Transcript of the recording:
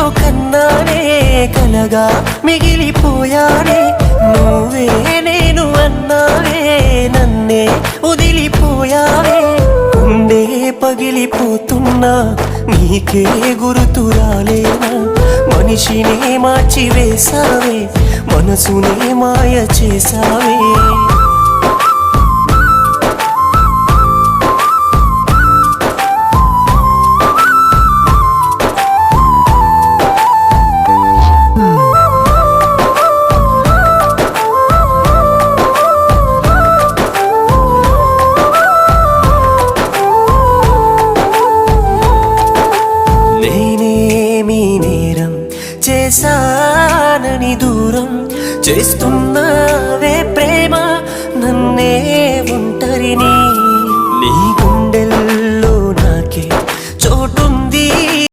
ఎంతో కన్నానే కలగా మిగిలిపోయానే నువ్వే నేను అన్నావే నన్నే వదిలిపోయావే ఉండే పగిలిపోతున్నా నీకే గుర్తు రాలేనా మనిషినే మార్చి వేసావే మనసునే మాయ చేసావే చేశానని దూరం చేస్తున్నావే ప్రేమ నన్నే ఒంటరిని